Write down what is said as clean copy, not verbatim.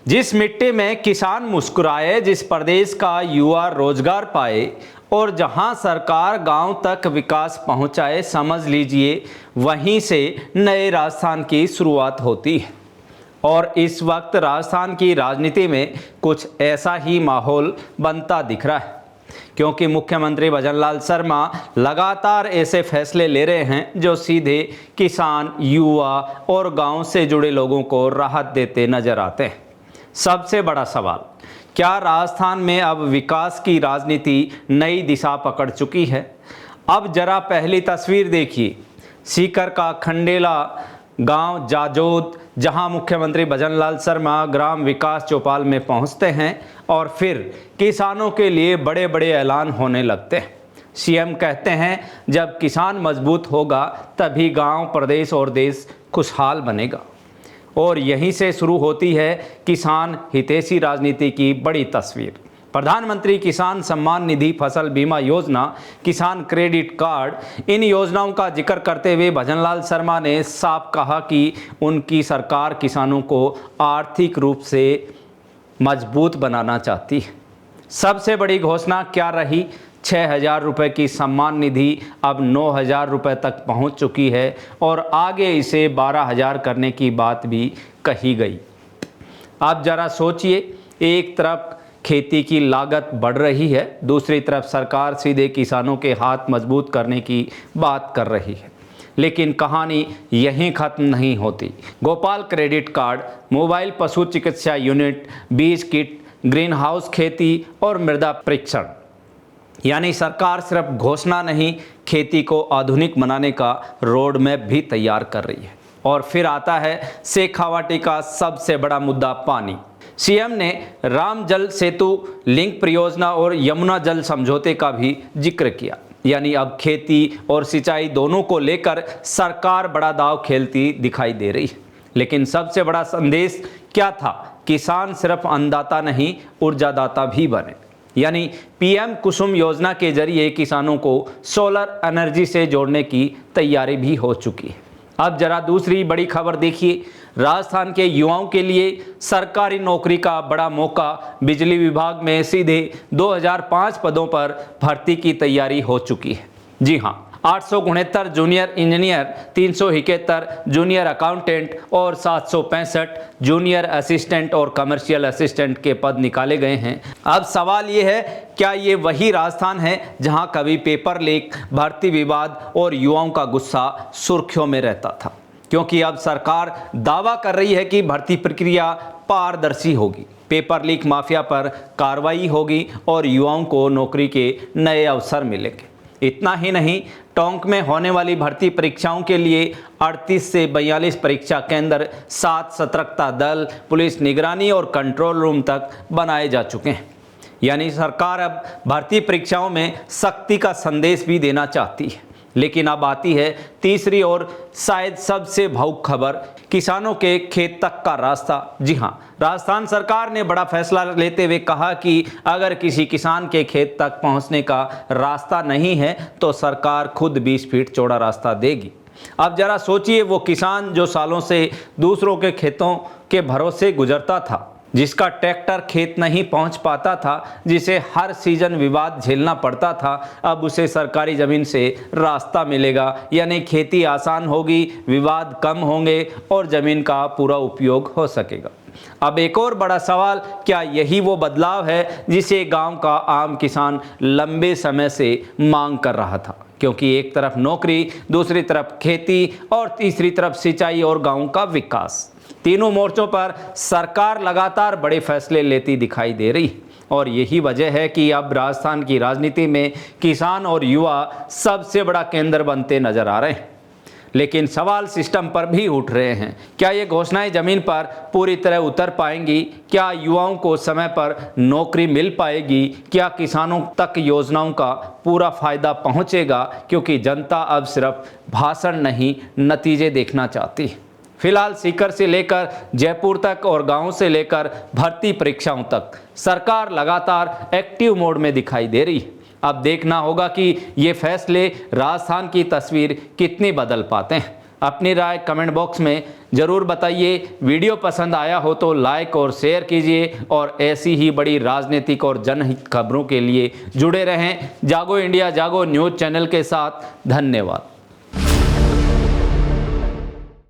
जिस मिट्टी में किसान मुस्कुराए, जिस प्रदेश का युवा रोजगार पाए और जहां सरकार गांव तक विकास पहुंचाए, समझ लीजिए वहीं से नए राजस्थान की शुरुआत होती है। और इस वक्त राजस्थान की राजनीति में कुछ ऐसा ही माहौल बनता दिख रहा है, क्योंकि मुख्यमंत्री भजनलाल शर्मा लगातार ऐसे फैसले ले रहे हैं जो सीधे किसान, युवा और गांव से जुड़े लोगों को राहत देते नजर आते हैं। सबसे बड़ा सवाल, क्या राजस्थान में अब विकास की राजनीति नई दिशा पकड़ चुकी है? अब जरा पहली तस्वीर देखिए, सीकर का खंडेला गांव जाजोद, जहां मुख्यमंत्री भजनलाल शर्मा ग्राम विकास चौपाल में पहुंचते हैं और फिर किसानों के लिए बड़े बड़े ऐलान होने लगते हैं। सीएम कहते हैं जब किसान मजबूत होगा तभी गांव, प्रदेश और देश खुशहाल बनेगा। और यहीं से शुरू होती है किसान हितैषी राजनीति की बड़ी तस्वीर। प्रधानमंत्री किसान सम्मान निधि, फसल बीमा योजना, किसान क्रेडिट कार्ड, इन योजनाओं का जिक्र करते हुए भजनलाल शर्मा ने साफ कहा कि उनकी सरकार किसानों को आर्थिक रूप से मजबूत बनाना चाहती है। सबसे बड़ी घोषणा क्या रही? 6,000 रुपये की सम्मान निधि अब 9,000 रुपये तक पहुंच चुकी है और आगे इसे 12,000 करने की बात भी कही गई। आप जरा सोचिए, एक तरफ खेती की लागत बढ़ रही है, दूसरी तरफ सरकार सीधे किसानों के हाथ मजबूत करने की बात कर रही है। लेकिन कहानी यहीं खत्म नहीं होती। गोपाल क्रेडिट कार्ड, मोबाइल पशु चिकित्सा यूनिट, बीज किट, ग्रीन हाउस खेती और मृदा परीक्षण, यानी सरकार सिर्फ घोषणा नहीं, खेती को आधुनिक बनाने का रोड मैप भी तैयार कर रही है। और फिर आता है शेखावाटी का सबसे बड़ा मुद्दा, पानी। सीएम ने राम जल सेतु लिंक परियोजना और यमुना जल समझौते का भी जिक्र किया, यानी अब खेती और सिंचाई दोनों को लेकर सरकार बड़ा दांव खेलती दिखाई दे रही है। लेकिन सबसे बड़ा संदेश क्या था? किसान सिर्फ अन्नदाता नहीं, ऊर्जादाता भी बने। यानी पीएम कुसुम योजना के जरिए किसानों को सोलर एनर्जी से जोड़ने की तैयारी भी हो चुकी है। अब जरा दूसरी बड़ी खबर देखिए, राजस्थान के युवाओं के लिए सरकारी नौकरी का बड़ा मौका। बिजली विभाग में सीधे 2005 पदों पर भर्ती की तैयारी हो चुकी है। जी हाँ, 869 जूनियर इंजीनियर, 371 जूनियर अकाउंटेंट और 765 जूनियर असिस्टेंट और कमर्शियल असिस्टेंट के पद निकाले गए हैं। अब सवाल ये है, क्या ये वही राजस्थान है जहां कभी पेपर लीक, भर्ती विवाद और युवाओं का गुस्सा सुर्खियों में रहता था? क्योंकि अब सरकार दावा कर रही है कि भर्ती प्रक्रिया पारदर्शी होगी, पेपर लीक माफिया पर कार्रवाई होगी और युवाओं को नौकरी के नए अवसर मिलेंगे। इतना ही नहीं, टोंक में होने वाली भर्ती परीक्षाओं के लिए 38 से 42 परीक्षा केंद्र, 7 सतर्कता दल, पुलिस निगरानी और कंट्रोल रूम तक बनाए जा चुके हैं। यानी सरकार अब भर्ती परीक्षाओं में सख्ती का संदेश भी देना चाहती है। लेकिन अब आती है तीसरी और शायद सबसे भावुक खबर, किसानों के खेत तक का रास्ता। जी हाँ, राजस्थान सरकार ने बड़ा फैसला लेते हुए कहा कि अगर किसी किसान के खेत तक पहुंचने का रास्ता नहीं है तो सरकार खुद 20 फीट चौड़ा रास्ता देगी। अब जरा सोचिए, वो किसान जो सालों से दूसरों के खेतों के भरोसे गुजरता था, जिसका ट्रैक्टर खेत नहीं पहुंच पाता था, जिसे हर सीजन विवाद झेलना पड़ता था, अब उसे सरकारी जमीन से रास्ता मिलेगा। यानी खेती आसान होगी, विवाद कम होंगे और जमीन का पूरा उपयोग हो सकेगा। अब एक और बड़ा सवाल, क्या यही वो बदलाव है जिसे गांव का आम किसान लंबे समय से मांग कर रहा था? क्योंकि एक तरफ नौकरी, दूसरी तरफ खेती और तीसरी तरफ सिंचाई और गांव का विकास, तीनों मोर्चों पर सरकार लगातार बड़े फैसले लेती दिखाई दे रही। और यही वजह है कि अब राजस्थान की राजनीति में किसान और युवा सबसे बड़ा केंद्र बनते नजर आ रहे हैं। लेकिन सवाल सिस्टम पर भी उठ रहे हैं। क्या ये घोषणाएं जमीन पर पूरी तरह उतर पाएंगी? क्या युवाओं को समय पर नौकरी मिल पाएगी? क्या किसानों तक योजनाओं का पूरा फायदा पहुंचेगा? क्योंकि जनता अब सिर्फ भाषण नहीं, नतीजे देखना चाहती है। फिलहाल सीकर से लेकर जयपुर तक और गांव से लेकर भर्ती परीक्षाओं तक सरकार लगातार एक्टिव मोड में दिखाई दे रही है। अब देखना होगा कि ये फैसले राजस्थान की तस्वीर कितनी बदल पाते हैं। अपनी राय कमेंट बॉक्स में ज़रूर बताइए। वीडियो पसंद आया हो तो लाइक और शेयर कीजिए और ऐसी ही बड़ी राजनीतिक और जनहित खबरों के लिए जुड़े रहें जागो इंडिया जागो न्यूज़ चैनल के साथ। धन्यवाद।